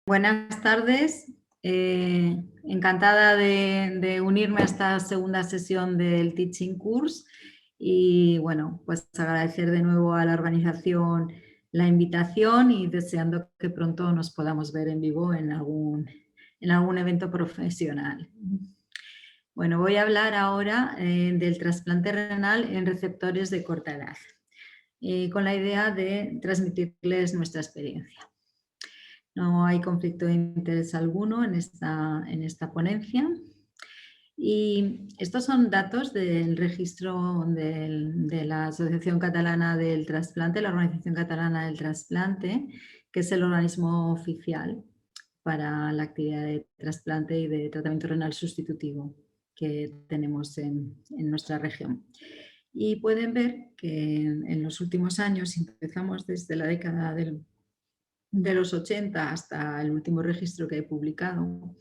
Buenas tardes. Encantada de unirme a esta segunda sesión del Teaching Course y bueno, pues agradecer de nuevo a la organización la invitación y deseando que pronto nos podamos ver en vivo en algún evento profesional. Bueno, voy a hablar ahora del trasplante renal en receptores de corta edad, con la idea de transmitirles nuestra experiencia. No hay conflicto de interés alguno en esta ponencia. Y estos son datos del registro de la Asociación Catalana del Trasplante, la Organización Catalana del Trasplante, que es el organismo oficial para la actividad de trasplante y de tratamiento renal sustitutivo que tenemos en nuestra región. Y pueden ver que en los últimos años, si empezamos desde la década de los 80 hasta el último registro que he publicado,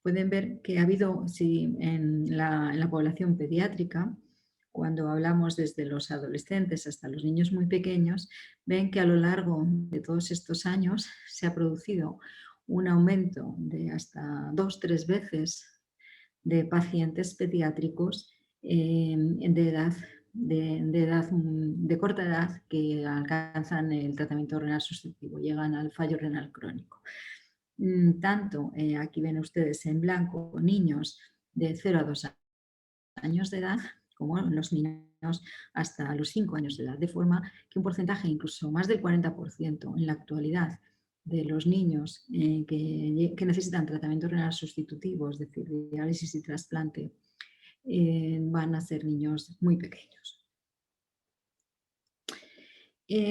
pueden ver que ha habido, en la población pediátrica, cuando hablamos desde los adolescentes hasta los niños muy pequeños, ven que a lo largo de todos estos años se ha producido un aumento de hasta 2-3 veces de pacientes pediátricos de corta edad que alcanzan el tratamiento renal sustitutivo, llegan al fallo renal crónico. Tanto, aquí ven ustedes en blanco, niños de 0 a 2 años de edad, como los niños hasta los 5 años de edad, de forma que un porcentaje incluso más del 40% en la actualidad de los niños que necesitan tratamiento renal sustitutivo, es decir, diálisis y trasplante, van a ser niños muy pequeños.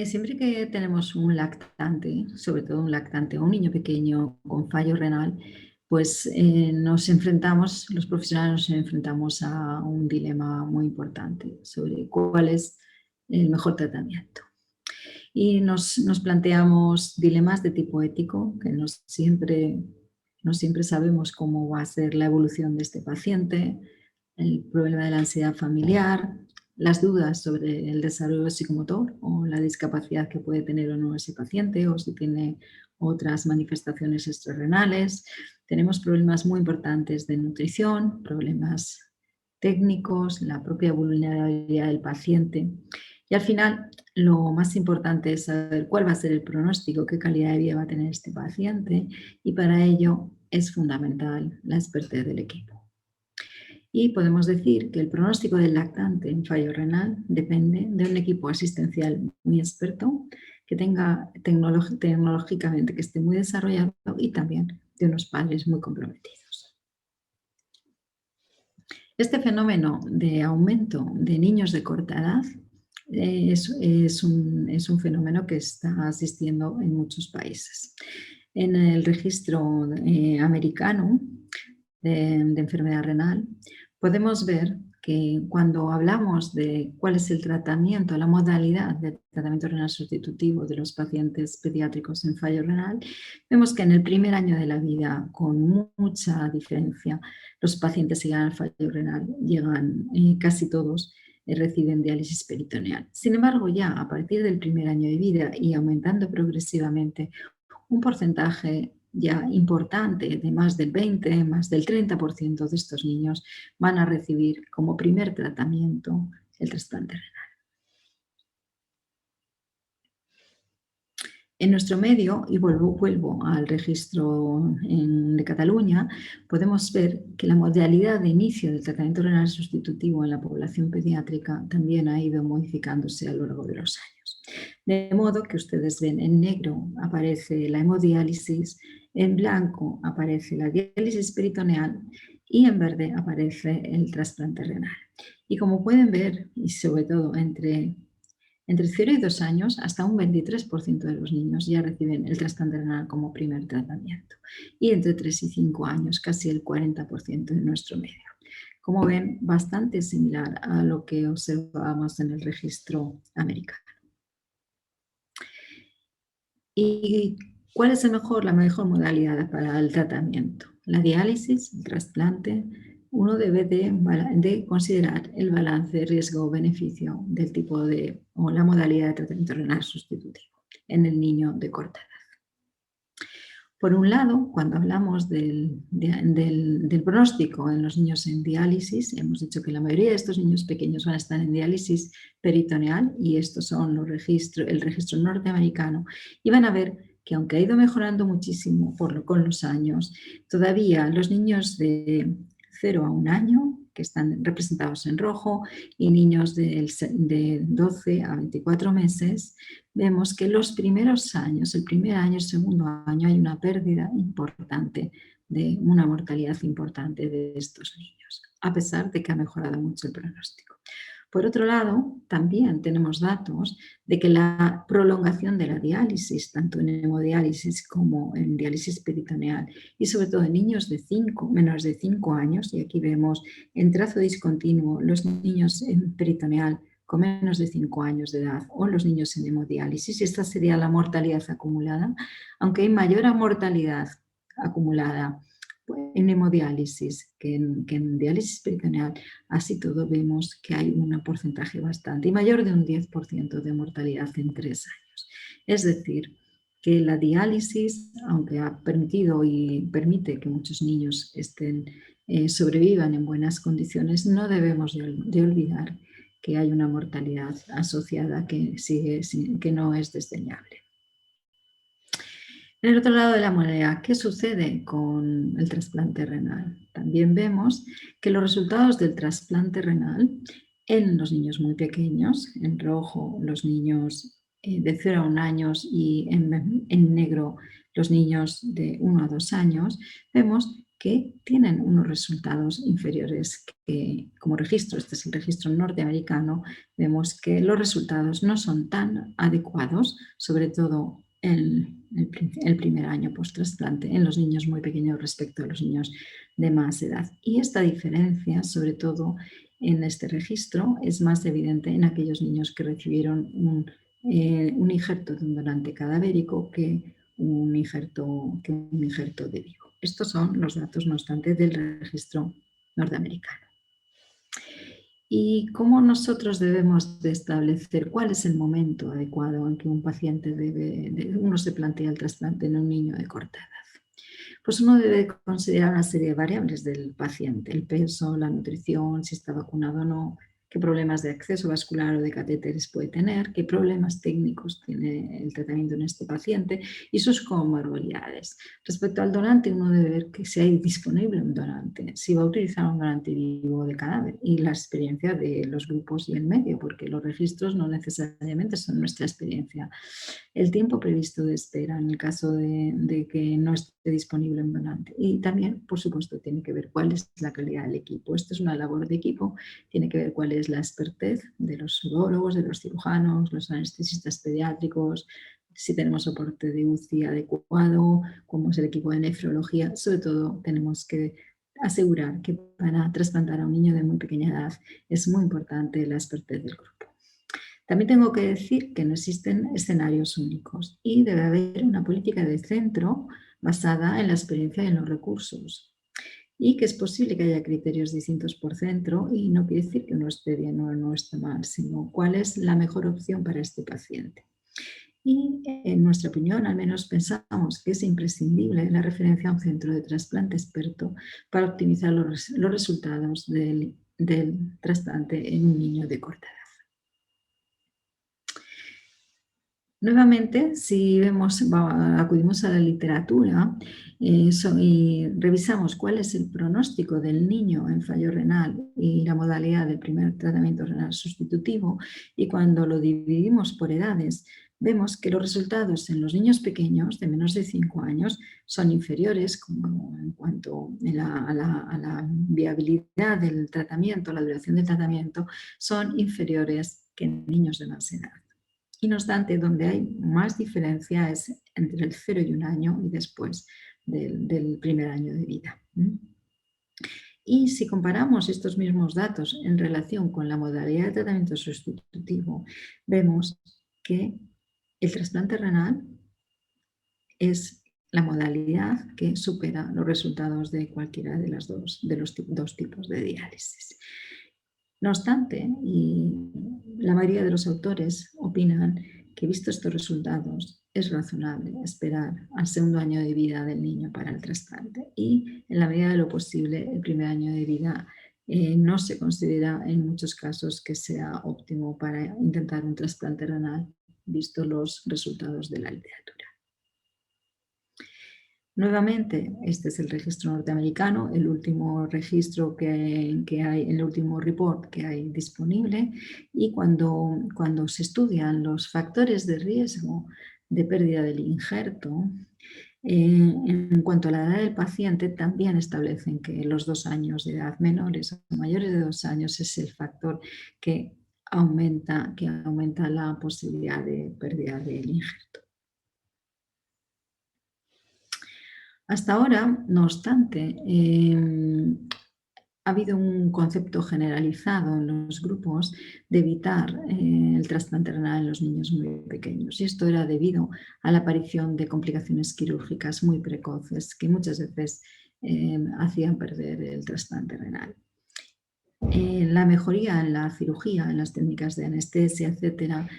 Siempre que tenemos un lactante, sobre todo un lactante o un niño pequeño con fallo renal, pues los profesionales nos enfrentamos a un dilema muy importante sobre cuál es el mejor tratamiento. Y nos planteamos dilemas de tipo ético, que no siempre sabemos cómo va a ser la evolución de este paciente, el problema de la ansiedad familiar, las dudas sobre el desarrollo psicomotor o la discapacidad que puede tener o no ese paciente, o si tiene otras manifestaciones extrarrenales. Tenemos problemas muy importantes de nutrición, problemas técnicos, la propia vulnerabilidad del paciente. Y al final, lo más importante es saber cuál va a ser el pronóstico, qué calidad de vida va a tener este paciente, y para ello es fundamental la expertise del equipo. Y podemos decir que el pronóstico del lactante en fallo renal depende de un equipo asistencial muy experto, que tenga tecnológicamente que esté muy desarrollado y también de unos padres muy comprometidos. Este fenómeno de aumento de niños de corta edad es un fenómeno que está asistiendo en muchos países. En el registro americano de enfermedad renal, podemos ver que cuando hablamos de cuál es el tratamiento, la modalidad de tratamiento renal sustitutivo de los pacientes pediátricos en fallo renal, vemos que en el primer año de la vida, con mucha diferencia, los pacientes que llegan al fallo renal, casi todos, reciben diálisis peritoneal. Sin embargo, ya a partir del primer año de vida y aumentando progresivamente, un porcentaje ya importante de más del 20, más del 30% de estos niños van a recibir como primer tratamiento el trasplante renal. En nuestro medio, y vuelvo al registro de Cataluña, podemos ver que la modalidad de inicio del tratamiento renal sustitutivo en la población pediátrica también ha ido modificándose a lo largo de los años. De modo que ustedes ven en negro aparece la hemodiálisis, en blanco aparece la diálisis peritoneal y en verde aparece el trasplante renal. Y como pueden ver, y sobre todo entre 0 y 2 años, hasta un 23% de los niños ya reciben el trasplante renal como primer tratamiento. Y entre 3 y 5 años, casi el 40% en nuestro medio. Como ven, bastante similar a lo que observábamos en el registro americano. ¿Y cuál es la mejor modalidad para el tratamiento? La diálisis, el trasplante. Uno debe de considerar el balance riesgo-beneficio del tipo o la modalidad de tratamiento renal sustitutivo en el niño de corta edad. Por un lado, cuando hablamos del pronóstico en los niños en diálisis, hemos dicho que la mayoría de estos niños pequeños van a estar en diálisis peritoneal y estos son el registro norteamericano, y van a ver que aunque ha ido mejorando muchísimo con los años, todavía los niños de 0 a 1 año, que están representados en rojo, y niños de 12 a 24 meses, vemos que los primeros años, el primer año, el segundo año, hay una pérdida importante, de una mortalidad importante de estos niños, a pesar de que ha mejorado mucho el pronóstico. Por otro lado, también tenemos datos de que la prolongación de la diálisis, tanto en hemodiálisis como en diálisis peritoneal, y sobre todo en niños de menores de 5 años, y aquí vemos en trazo discontinuo los niños en peritoneal con menos de 5 años de edad o los niños en hemodiálisis, y esta sería la mortalidad acumulada, aunque hay mayor mortalidad acumulada en hemodiálisis que en diálisis peritoneal, así todo vemos que hay un porcentaje bastante y mayor de un 10% de mortalidad en 3 años. Es decir, que la diálisis, aunque ha permitido y permite que muchos niños sobrevivan en buenas condiciones, no debemos de olvidar que hay una mortalidad asociada que no es desdeñable. En el otro lado de la moneda, ¿qué sucede con el trasplante renal? También vemos que los resultados del trasplante renal en los niños muy pequeños, en rojo los niños de 0 a 1 año y en negro los niños de 1 a 2 años, vemos que tienen unos resultados inferiores que, como registro, este es el registro norteamericano, vemos que los resultados no son tan adecuados, sobre todo el primer año post-trasplante en los niños muy pequeños respecto a los niños de más edad. Y esta diferencia, sobre todo en este registro, es más evidente en aquellos niños que recibieron un injerto de un donante cadavérico que un injerto de vivo. Estos son los datos, no obstante, del registro norteamericano. ¿Y cómo nosotros debemos de establecer cuál es el momento adecuado en que un paciente uno se plantea el trasplante en un niño de corta edad? Pues uno debe considerar una serie de variables del paciente, el peso, la nutrición, si está vacunado o no, qué problemas de acceso vascular o de catéteres puede tener, qué problemas técnicos tiene el tratamiento en este paciente y sus comorbilidades. Respecto al donante, uno debe ver que si hay disponible un donante, si va a utilizar un donante vivo de cadáver y la experiencia de los grupos y el medio, porque los registros no necesariamente son nuestra experiencia. El tiempo previsto de espera en el caso de que no esté disponible un donante. Y también, por supuesto, tiene que ver cuál es la calidad del equipo. Esto es una labor de equipo, tiene que ver cuál es la expertez de los urólogos, de los cirujanos, los anestesistas pediátricos, si tenemos soporte de UCI adecuado, cómo es el equipo de nefrología. Sobre todo, tenemos que asegurar que para trasplantar a un niño de muy pequeña edad es muy importante la expertez del grupo. También tengo que decir que no existen escenarios únicos y debe haber una política de centro basada en la experiencia y en los recursos. Y que es posible que haya criterios distintos por centro y no quiere decir que uno esté bien o no esté mal, sino cuál es la mejor opción para este paciente. Y en nuestra opinión, al menos pensamos que es imprescindible la referencia a un centro de trasplante experto para optimizar los resultados del trasplante en un niño de corta edad. Nuevamente, si acudimos a la literatura y revisamos cuál es el pronóstico del niño en fallo renal y la modalidad del primer tratamiento renal sustitutivo, y cuando lo dividimos por edades, vemos que los resultados en los niños pequeños de menos de 5 años son inferiores en cuanto a la viabilidad del tratamiento, la duración del tratamiento, son inferiores que en niños de más edad. Y no obstante, donde hay más diferencia es entre el 0 y 1 año y después del primer año de vida. Y si comparamos estos mismos datos en relación con la modalidad de tratamiento sustitutivo, vemos que el trasplante renal es la modalidad que supera los resultados de cualquiera de los dos tipos de diálisis. No obstante, y la mayoría de los autores opinan que, visto estos resultados, es razonable esperar al segundo año de vida del niño para el trasplante y en la medida de lo posible el primer año de vida no se considera en muchos casos que sea óptimo para intentar un trasplante renal, visto los resultados de la literatura. Nuevamente, este es el registro norteamericano, el último registro que hay, el último report que hay disponible, y cuando se estudian los factores de riesgo de pérdida del injerto, en cuanto a la edad del paciente, también establecen que los 2 años de edad, menores o mayores de 2 años, es el factor que aumenta la posibilidad de pérdida del injerto. Hasta ahora, no obstante, ha habido un concepto generalizado en los grupos de evitar el trasplante renal en los niños muy pequeños, y esto era debido a la aparición de complicaciones quirúrgicas muy precoces que muchas veces hacían perder el trasplante renal. La mejoría en la cirugía, en las técnicas de anestesia, etcétera,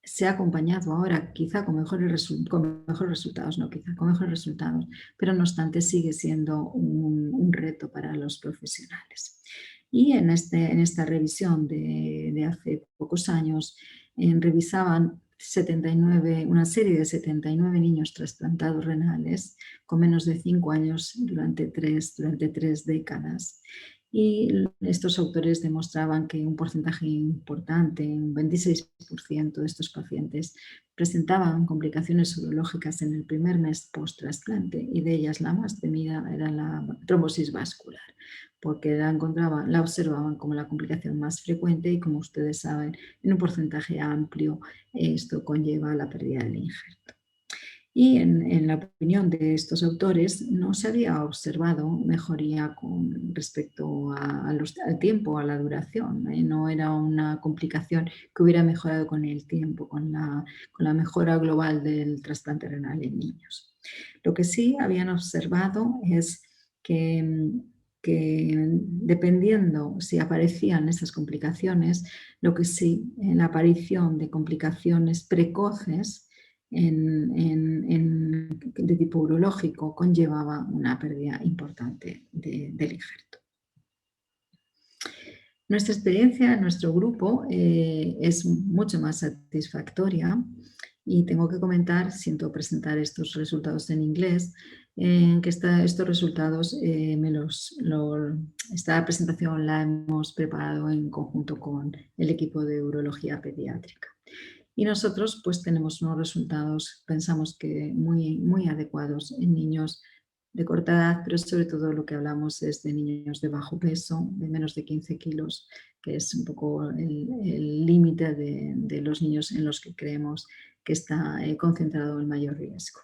se ha acompañado ahora quizá con mejores resultados, pero no obstante sigue siendo un reto para los profesionales. Y en esta revisión de hace pocos años revisaban una serie de 79 niños trasplantados renales con menos de 5 años durante tres décadas. Y estos autores demostraban que un porcentaje importante, un 26% de estos pacientes, presentaban complicaciones urológicas en el primer mes post-trasplante, y de ellas la más temida era la trombosis vascular, porque la observaban como la complicación más frecuente y, como ustedes saben, en un porcentaje amplio esto conlleva la pérdida del injerto. Y en la opinión de estos autores no se había observado mejoría con respecto al tiempo, a la duración. No era una complicación que hubiera mejorado con el tiempo, con la mejora global del trasplante renal en niños. Lo que sí habían observado es que dependiendo si aparecían esas complicaciones, lo que sí, la aparición de complicaciones precoces de tipo urológico conllevaba una pérdida importante del injerto. Nuestra experiencia en nuestro grupo es mucho más satisfactoria, y tengo que comentar, siento presentar estos resultados en inglés, que estos resultados, esta presentación la hemos preparado en conjunto con el equipo de urología pediátrica. Y nosotros pues tenemos unos resultados, pensamos que muy adecuados en niños de corta edad, pero sobre todo lo que hablamos es de niños de bajo peso, de menos de 15 kilos, que es un poco el límite de los niños en los que creemos que está concentrado el mayor riesgo.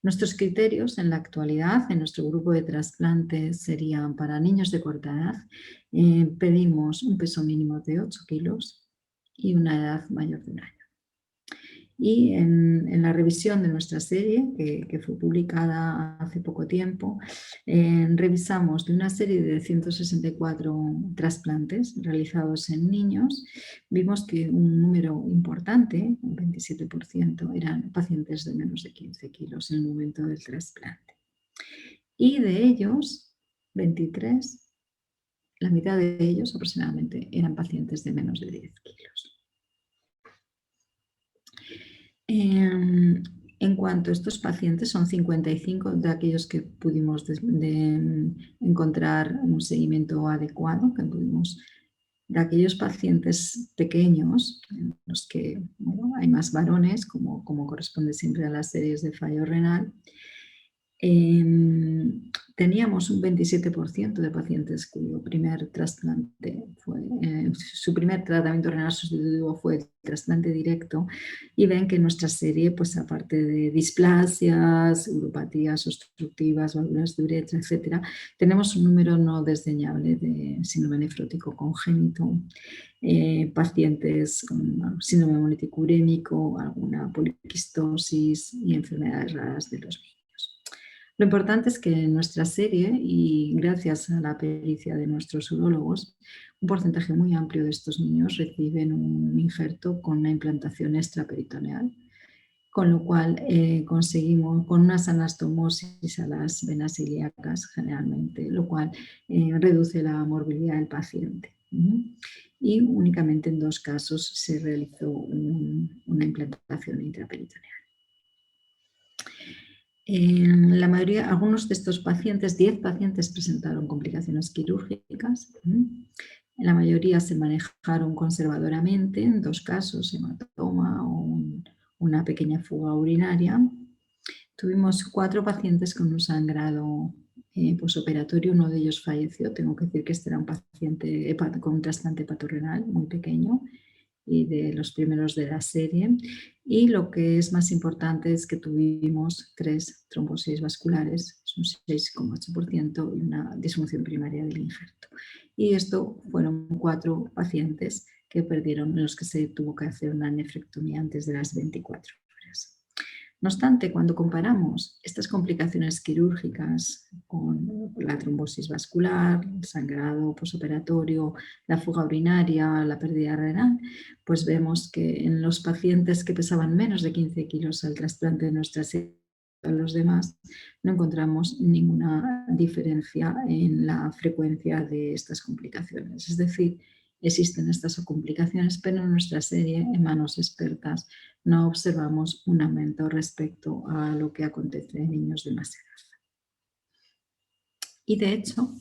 Nuestros criterios en la actualidad en nuestro grupo de trasplante serían: para niños de corta edad, pedimos un peso mínimo de 8 kilos y una edad mayor de 1 año. Y en la revisión de nuestra serie, que fue publicada hace poco tiempo, revisamos de una serie de 164 trasplantes realizados en niños, vimos que un número importante, un 27%, eran pacientes de menos de 15 kilos en el momento del trasplante. Y de ellos, 23, la mitad de ellos aproximadamente eran pacientes de menos de 10 kilos. En cuanto a estos pacientes, son 55 de aquellos que pudimos encontrar un seguimiento adecuado, de aquellos pacientes pequeños, en los que hay más varones, como corresponde siempre a las series de fallo renal. Teníamos un 27% de pacientes cuyo primer trasplante su primer tratamiento renal sustitutivo fue el trasplante directo, y ven que en nuestra serie, pues aparte de displasias, uropatías obstructivas, válvulas de uretra, etc., tenemos un número no desdeñable de síndrome nefrótico congénito, pacientes con síndrome hemolítico urémico, alguna poliquistosis y enfermedades raras de los niños. Lo importante es que en nuestra serie, y gracias a la pericia de nuestros urólogos, un porcentaje muy amplio de estos niños reciben un injerto con una implantación extraperitoneal, con lo cual conseguimos con unas anastomosis a las venas ilíacas generalmente, lo cual reduce la morbilidad del paciente. Y únicamente en 2 casos se realizó una implantación intraperitoneal. En la mayoría, algunos de estos pacientes, 10 pacientes presentaron complicaciones quirúrgicas. La mayoría se manejaron conservadoramente, en 2 casos, hematoma o una pequeña fuga urinaria. Tuvimos 4 pacientes con un sangrado posoperatorio, uno de ellos falleció. Tengo que decir que este era un paciente con un trasplante hepatorenal muy pequeño y de los primeros de la serie. Y lo que es más importante es que tuvimos 3 trombosis vasculares, es un 6,8%, y una disfunción primaria del injerto. Y esto fueron 4 pacientes que perdieron, en los que se tuvo que hacer una nefrectomía antes de las 24 horas. No obstante, cuando comparamos estas complicaciones quirúrgicas con la trombosis vascular, el sangrado posoperatorio, la fuga urinaria, la pérdida renal, pues vemos que en los pacientes que pesaban menos de 15 kilos al trasplante de nuestra serie, a los demás, no encontramos ninguna diferencia en la frecuencia de estas complicaciones. Es decir, existen estas complicaciones, pero en nuestra serie, en manos expertas, no observamos un aumento respecto a lo que acontece en niños de más edad. Y de hecho,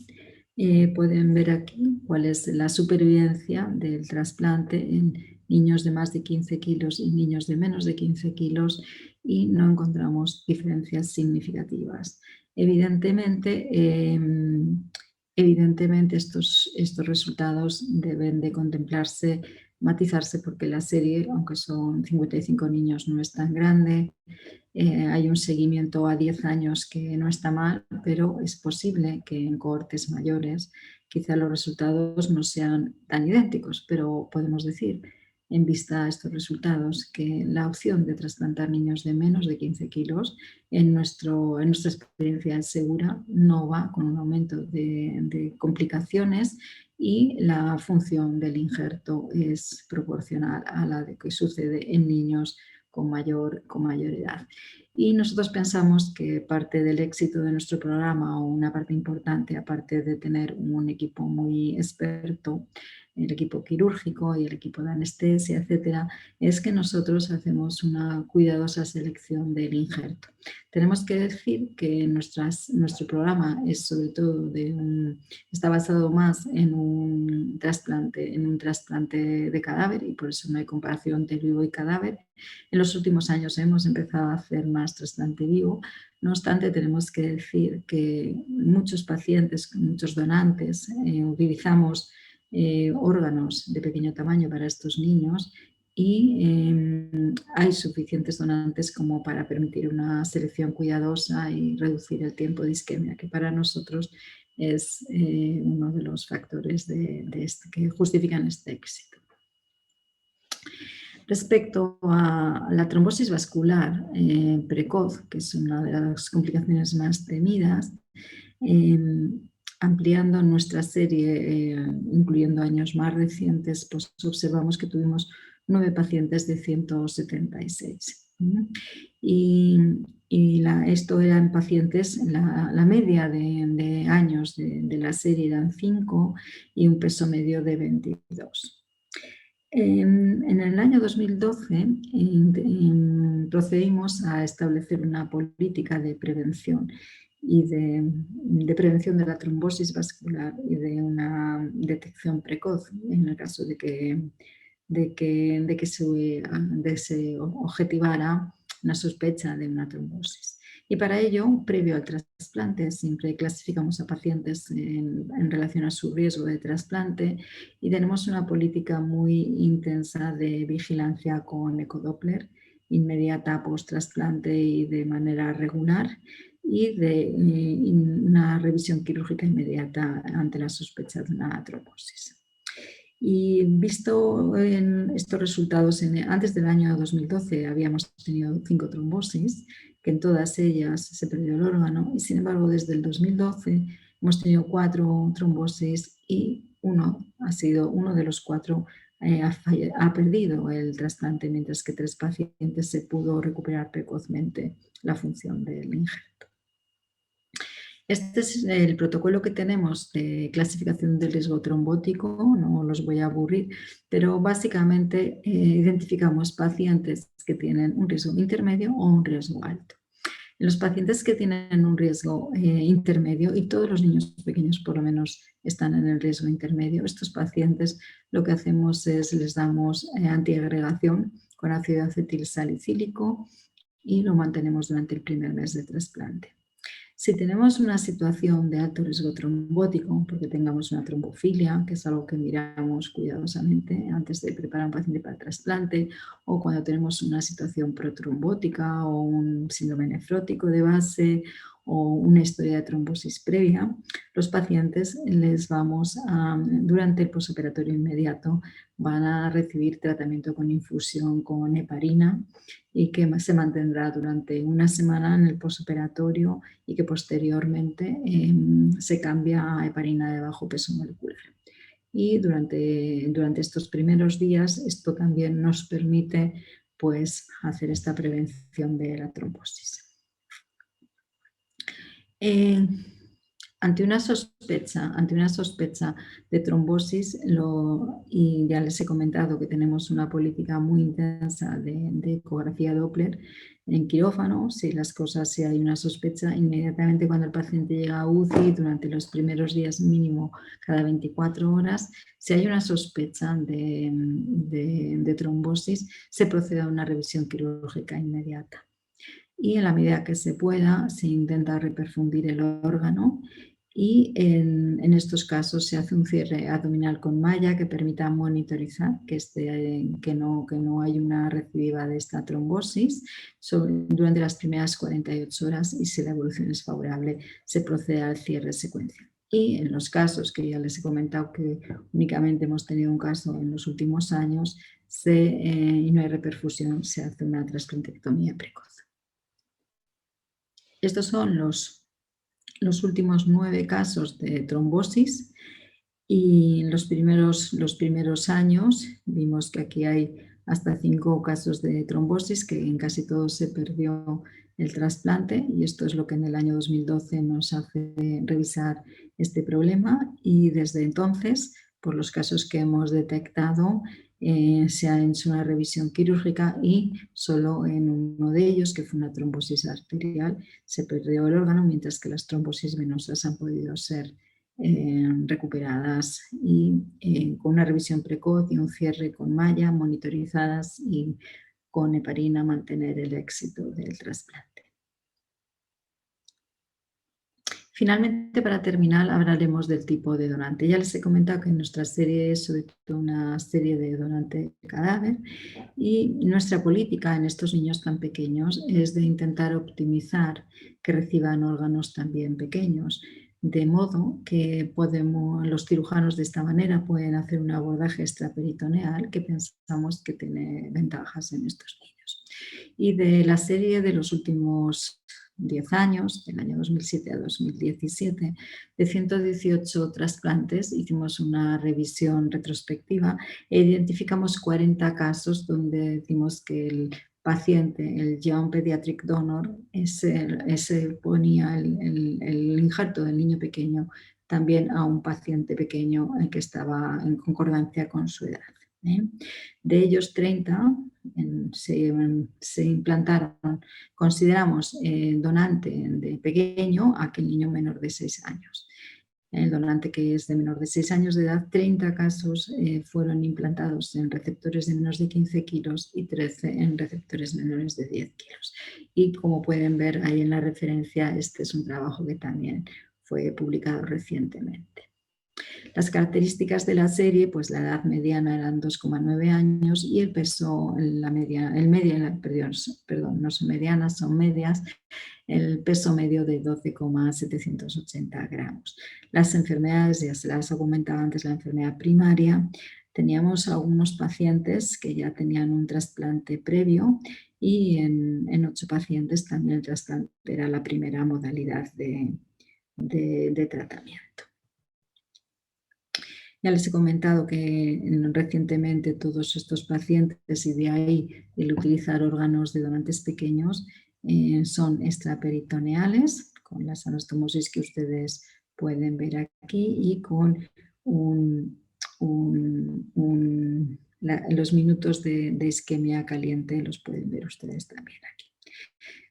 pueden ver aquí cuál es la supervivencia del trasplante en niños de más de 15 kilos y niños de menos de 15 kilos y no encontramos diferencias significativas. Evidentemente, estos resultados deben de contemplarse, matizarse, porque la serie, aunque son 55 niños, no es tan grande. Hay un seguimiento a 10 años que no está mal, pero es posible que en cohortes mayores quizá los resultados no sean tan idénticos, pero podemos decir, en vista a estos resultados, que la opción de trasplantar niños de menos de 15 kilos en nuestra experiencia es segura, no va con un aumento de complicaciones y la función del injerto es proporcional a la de que sucede en niños con mayor edad. Y nosotros pensamos que parte del éxito de nuestro programa, o una parte importante, aparte de tener un equipo muy experto, el equipo quirúrgico y el equipo de anestesia, etcétera, es que nosotros hacemos una cuidadosa selección del injerto. Tenemos que decir que nuestro programa es sobre todo está basado más en un trasplante de cadáver, y por eso no hay comparación de vivo y cadáver. En los últimos años hemos empezado a hacer más trasplante vivo. No obstante, tenemos que decir que muchos pacientes, muchos donantes, utilizamos órganos de pequeño tamaño para estos niños, y hay suficientes donantes como para permitir una selección cuidadosa y reducir el tiempo de isquemia, que para nosotros es uno de los factores que justifican este éxito. Respecto a la trombosis vascular precoz, que es una de las complicaciones más temidas, ampliando nuestra serie, incluyendo años más recientes, pues observamos que tuvimos 9 pacientes de 176. Esto eran pacientes, la media de años de la serie eran 5 y un peso medio de 22. En el año 2012 procedimos a establecer una política de prevención y de prevención de la trombosis vascular y de una detección precoz en el caso de que se objetivara una sospecha de una trombosis. Y para ello, previo al trasplante, siempre clasificamos a pacientes en relación a su riesgo de trasplante, y tenemos una política muy intensa de vigilancia con ecodoppler inmediata post-trasplante y de manera regular, y de una revisión quirúrgica inmediata ante la sospecha de una trombosis. Y visto en estos resultados, antes del año 2012 habíamos tenido 5 trombosis, que en todas ellas se perdió el órgano, y sin embargo desde el 2012 hemos tenido 4 trombosis y uno de los 4 ha perdido el trasplante, mientras que 3 pacientes se pudo recuperar precozmente la función del injerto. Este es el protocolo que tenemos de clasificación del riesgo trombótico, no los voy a aburrir, pero básicamente identificamos pacientes que tienen un riesgo intermedio o un riesgo alto. En los pacientes que tienen un riesgo intermedio, y todos los niños pequeños por lo menos están en el riesgo intermedio, estos pacientes lo que hacemos es les damos antiagregación con ácido acetil salicílico y lo mantenemos durante el primer mes de trasplante. Si tenemos una situación de alto riesgo trombótico, porque tengamos una trombofilia, que es algo que miramos cuidadosamente antes de preparar a un paciente para el trasplante, o cuando tenemos una situación protrombótica o un síndrome nefrótico de base o una historia de trombosis previa, los pacientes durante el posoperatorio inmediato van a recibir tratamiento con infusión con heparina y que se mantendrá durante una semana en el posoperatorio y que posteriormente se cambia a heparina de bajo peso molecular. Y durante estos primeros días esto también nos permite pues, hacer esta prevención de la trombosis. Ante una sospecha de trombosis, y ya les he comentado que tenemos una política muy intensa de ecografía Doppler en quirófano, si hay una sospecha, inmediatamente cuando el paciente llega a UCI, durante los primeros días mínimo cada 24 horas, si hay una sospecha de trombosis, se procede a una revisión quirúrgica inmediata. Y en la medida que se pueda se intenta reperfundir el órgano y en estos casos se hace un cierre abdominal con malla que permita monitorizar que no hay una recidiva de esta trombosis durante las primeras 48 horas y si la evolución es favorable se procede al cierre secuencial. Y en los casos que ya les he comentado que únicamente hemos tenido un caso en los últimos años y no hay reperfusión, se hace una trasplantectomía precoz. Estos son los últimos 9 casos de trombosis y en los primeros años vimos que aquí hay hasta 5 casos de trombosis, que en casi todos se perdió el trasplante y esto es lo que en el año 2012 nos hace revisar este problema y desde entonces, por los casos que hemos detectado, se ha hecho una revisión quirúrgica y solo en uno de ellos, que fue una trombosis arterial, se perdió el órgano, mientras que las trombosis venosas han podido ser recuperadas y con una revisión precoz y un cierre con malla, monitorizadas y con heparina mantener el éxito del trasplante. Finalmente, para terminar, hablaremos del tipo de donante. Ya les he comentado que en nuestra serie es sobre todo una serie de donante de cadáver y nuestra política en estos niños tan pequeños es de intentar optimizar que reciban órganos también pequeños, de modo que los cirujanos de esta manera pueden hacer un abordaje extraperitoneal que pensamos que tiene ventajas en estos niños. Y de la serie de los últimos 10 años, del año 2007 a 2017, de 118 trasplantes, hicimos una revisión retrospectiva e identificamos 40 casos donde decimos que el paciente, el Young Pediatric Donor, ese ponía el injerto del niño pequeño también a un paciente pequeño que estaba en concordancia con su edad. De ellos 30 se implantaron, consideramos donante de pequeño a aquel niño menor de 6 años. El donante que es de menor de 6 años de edad, 30 casos fueron implantados en receptores de menos de 15 kilos y 13 en receptores menores de 10 kilos. Y como pueden ver ahí en la referencia, este es un trabajo que también fue publicado recientemente. Las características de la serie, pues la edad mediana eran 2,9 años y el peso, no son medianas, son medias, el peso medio de 12,780 gramos. Las enfermedades, ya se las ha comentado antes, la enfermedad primaria, teníamos algunos pacientes que ya tenían un trasplante previo y en 8 pacientes también el trasplante era la primera modalidad de tratamiento. Ya les he comentado que recientemente todos estos pacientes, y de ahí el utilizar órganos de donantes pequeños, son extraperitoneales, con las anastomosis que ustedes pueden ver aquí y con los minutos de isquemia caliente los pueden ver ustedes también aquí,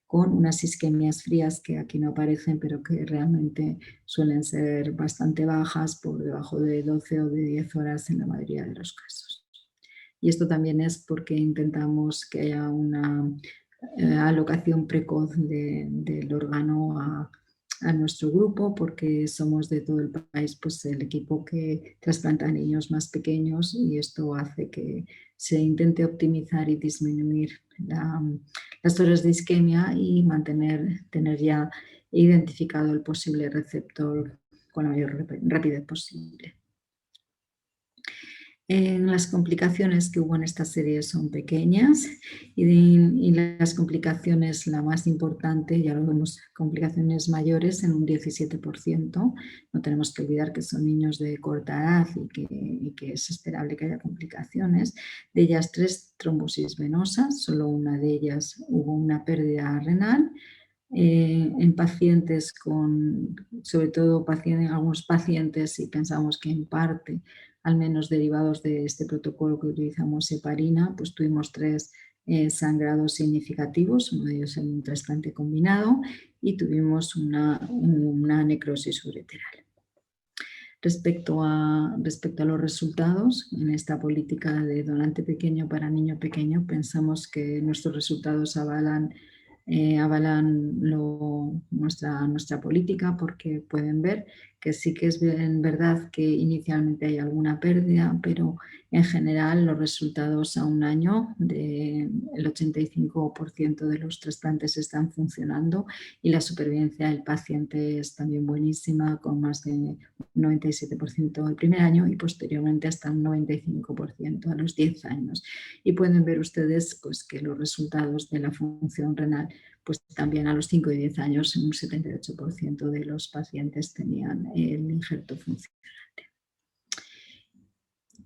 con unas isquemias frías que aquí no aparecen, pero que realmente suelen ser bastante bajas, por debajo de 12 o de 10 horas en la mayoría de los casos. Y esto también es porque intentamos que haya una alocación precoz del órgano a nuestro grupo, porque somos de todo el país pues, el equipo que trasplanta a niños más pequeños, y esto hace que se intente optimizar y disminuir las horas de isquemia y tener ya identificado el posible receptor con la mayor rapidez posible. Las complicaciones que hubo en esta serie son pequeñas, y las complicaciones, la más importante, ya lo vemos, complicaciones mayores en un 17%. No tenemos que olvidar que son niños de corta edad y que es esperable que haya complicaciones. De ellas 3 trombosis venosas, solo una de ellas hubo una pérdida renal. En pacientes sobre todo algunos pacientes, y pensamos que en parte al menos derivados de este protocolo que utilizamos heparina, pues tuvimos 3 sangrados significativos, uno de ellos en un trasplante combinado, y tuvimos una necrosis ureteral. Respecto a los resultados, en esta política de donante pequeño para niño pequeño, pensamos que nuestros resultados avalan nuestra política, porque pueden ver que sí que es verdad que inicialmente hay alguna pérdida, pero en general los resultados a un año, el 85% de los trasplantes están funcionando, y la supervivencia del paciente es también buenísima, con más de un 97% el primer año y posteriormente hasta un 95% a los 10 años. Y pueden ver ustedes pues, que los resultados de la función renal, pues también a los 5 y 10 años un 78% de los pacientes tenían el injerto funcionante.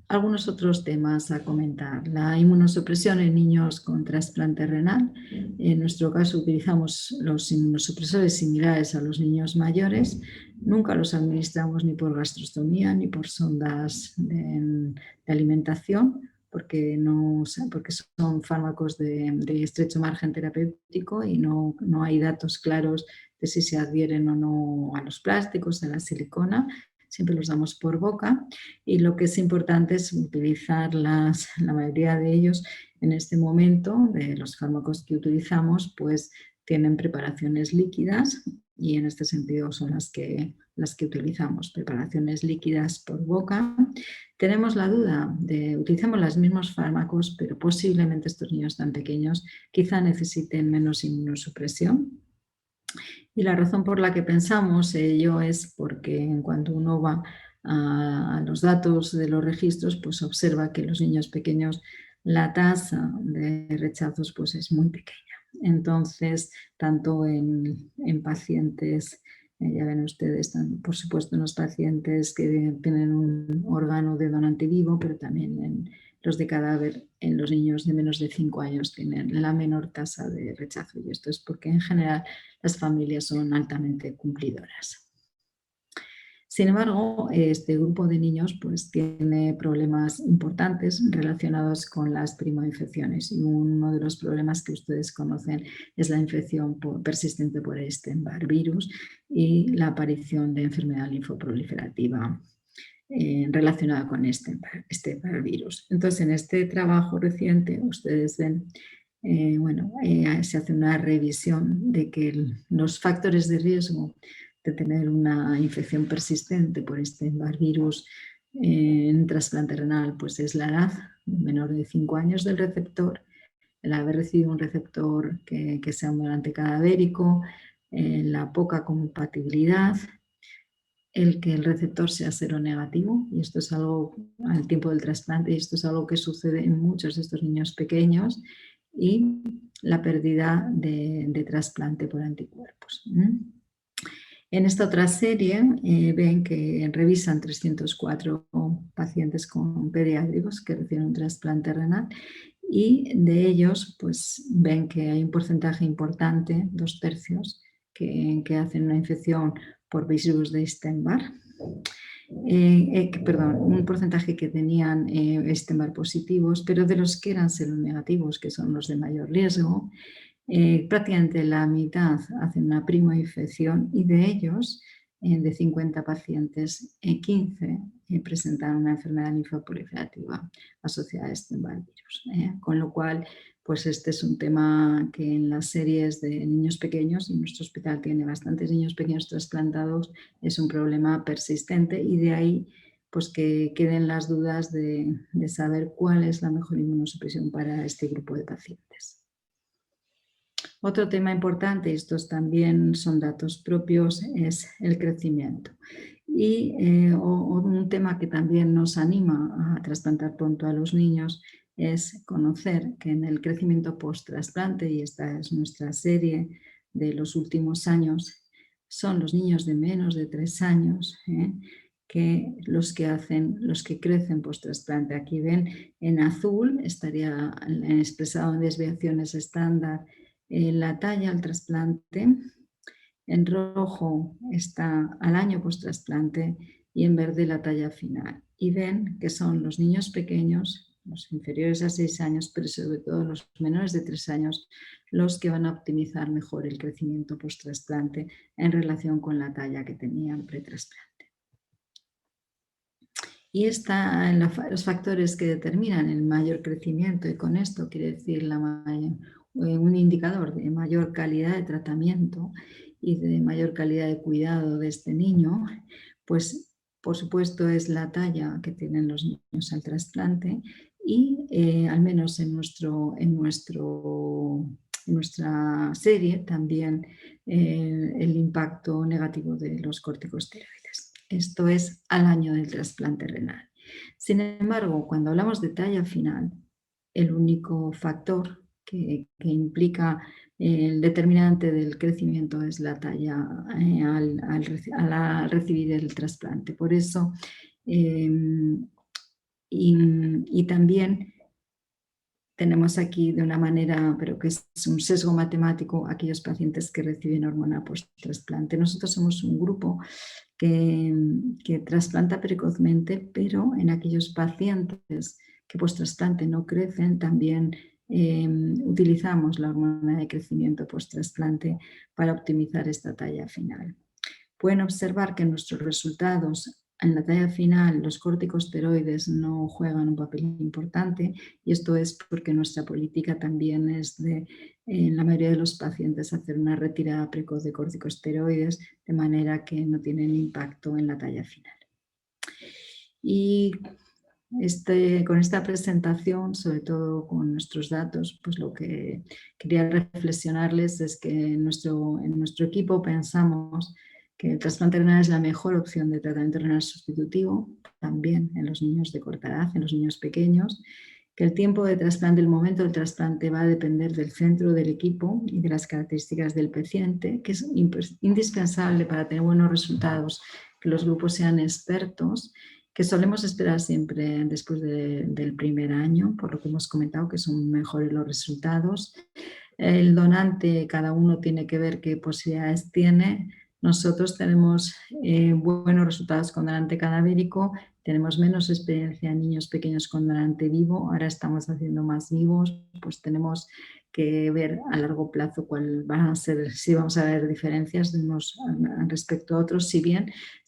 Algunos otros temas a comentar. La inmunosupresión en niños con trasplante renal. En nuestro caso utilizamos los inmunosupresores similares a los niños mayores. Nunca los administramos ni por gastrostomía ni por sondas de alimentación, porque son fármacos de estrecho margen terapéutico y no hay datos claros de si se adhieren o no a los plásticos, a la silicona. Siempre los damos por boca, y lo que es importante es utilizar la mayoría de ellos en este momento, de los fármacos que utilizamos, pues tienen preparaciones líquidas, y en este sentido son las que utilizamos, preparaciones líquidas por boca. Tenemos la duda utilizamos los mismos fármacos, pero posiblemente estos niños tan pequeños quizá necesiten menos inmunosupresión. Y la razón por la que pensamos ello es porque en cuanto uno va a los datos de los registros, pues observa que en los niños pequeños la tasa de rechazos pues es muy pequeña. Entonces, tanto en pacientes, ya ven ustedes, por supuesto en los pacientes que tienen un órgano de donante vivo, pero también en los de cadáver, en los niños de menos de 5 años tienen la menor tasa de rechazo, y esto es porque en general las familias son altamente cumplidoras. Sin embargo, este grupo de niños pues, tiene problemas importantes relacionados con las primoinfecciones, y uno de los problemas que ustedes conocen es la infección persistente por Epstein-Barr virus y la aparición de enfermedad linfoproliferativa relacionada con este virus. Entonces, en este trabajo reciente, ustedes ven, se hace una revisión de que los factores de riesgo de tener una infección persistente por Epstein-Barr virus en trasplante renal, pues es la edad, menor de 5 años del receptor, el haber recibido un receptor que sea un donante cadavérico, la poca compatibilidad, el que el receptor sea seronegativo, y esto es algo al tiempo del trasplante, y esto es algo que sucede en muchos de estos niños pequeños, y la pérdida de trasplante por anticuerpos. En esta otra serie ven que revisan 304 pacientes con pediátricos que reciben un trasplante renal y de ellos pues, ven que hay un porcentaje importante, 2/3, que hacen una infección por virus de Epstein-Barr. Perdón, un porcentaje que tenían Epstein-Barr positivos, pero de los que eran seronegativos, que son los de mayor riesgo, prácticamente la mitad hacen una primoinfección y de ellos, de 50 pacientes, 15 presentan una enfermedad linfoproliferativa asociada a este virus. Con lo cual, pues este es un tema que en las series de niños pequeños, y nuestro hospital tiene bastantes niños pequeños trasplantados, es un problema persistente y de ahí pues que queden las dudas de saber cuál es la mejor inmunosupresión para este grupo de pacientes. Otro tema importante, y estos también son datos propios, es el crecimiento. Y un tema que también nos anima a trasplantar pronto a los niños es conocer que en el crecimiento post-trasplante, y esta es nuestra serie de los últimos años, son los niños de menos de 3 años que los que crecen post-trasplante. Aquí ven en azul, estaría expresado en desviaciones estándar la talla al trasplante, en rojo está al año post-trasplante y en verde la talla final. Y ven que son los niños pequeños, los inferiores a 6 años, pero sobre todo los menores de 3 años, los que van a optimizar mejor el crecimiento post-trasplante en relación con la talla que tenían pre-trasplante. Y están los factores que determinan el mayor crecimiento, y con esto quiere decir un indicador de mayor calidad de tratamiento y de mayor calidad de cuidado de este niño, pues por supuesto es la talla que tienen los niños al trasplante y al menos en nuestra serie también el impacto negativo de los corticosteroides. Esto es al año del trasplante renal. Sin embargo, cuando hablamos de talla final, el único factor que implica el determinante del crecimiento es la talla al recibir el trasplante. Por eso, y también tenemos aquí de una manera, pero que es un sesgo matemático, aquellos pacientes que reciben hormona post-trasplante. Nosotros somos un grupo que trasplanta precozmente, pero en aquellos pacientes que post-trasplante no crecen, también utilizamos la hormona de crecimiento post-trasplante para optimizar esta talla final. Pueden observar que en nuestros resultados, en la talla final, los corticosteroides no juegan un papel importante, y esto es porque nuestra política también es de, en la mayoría de los pacientes, hacer una retirada precoz de corticosteroides, de manera que no tienen impacto en la talla final. Y con esta presentación, sobre todo con nuestros datos, pues lo que quería reflexionarles es que en nuestro equipo pensamos que el trasplante renal es la mejor opción de tratamiento renal sustitutivo, también en los niños de corta edad, en los niños pequeños, que el tiempo de trasplante, el momento del trasplante va a depender del centro del equipo y de las características del paciente, que es indispensable para tener buenos resultados que los grupos sean expertos, que solemos esperar siempre después del primer año, por lo que hemos comentado que son mejores los resultados. El donante, cada uno tiene que ver qué posibilidades tiene. Nosotros tenemos buenos resultados con donante cadavérico, tenemos menos experiencia en niños pequeños con donante vivo, ahora estamos haciendo más vivos, pues tenemos que ver a largo plazo cuál van a ser, si vamos a ver diferencias de unos respecto a otros, si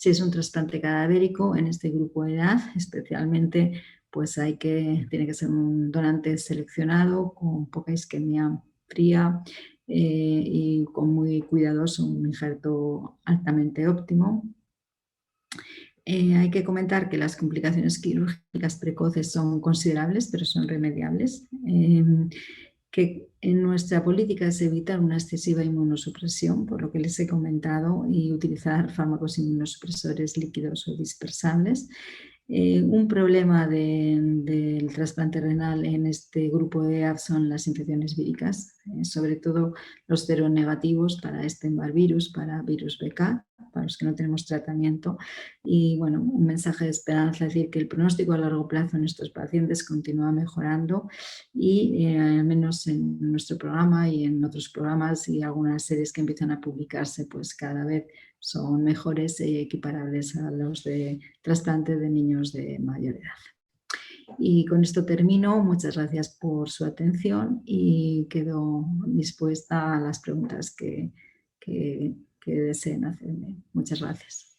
es un trasplante cadavérico en este grupo de edad, especialmente pues tiene que ser un donante seleccionado con poca isquemia fría y con muy cuidadoso, un injerto altamente óptimo. Hay que comentar que las complicaciones quirúrgicas precoces son considerables, pero son remediables. Que en nuestra política es evitar una excesiva inmunosupresión, por lo que les he comentado, y utilizar fármacos inmunosupresores líquidos o dispersables. Un problema del trasplante renal en este grupo de EAP son las infecciones víricas, sobre todo los seronegativos para Epstein-Barr virus, para virus BK, para los que no tenemos tratamiento. Y bueno, un mensaje de esperanza, es decir, que el pronóstico a largo plazo en estos pacientes continúa mejorando y al menos en nuestro programa y en otros programas y algunas series que empiezan a publicarse, pues cada vez son mejores e equiparables a los de trasplante de niños de mayor edad. Y con esto termino. Muchas gracias por su atención y quedo dispuesta a las preguntas que deseen hacerme. Muchas gracias.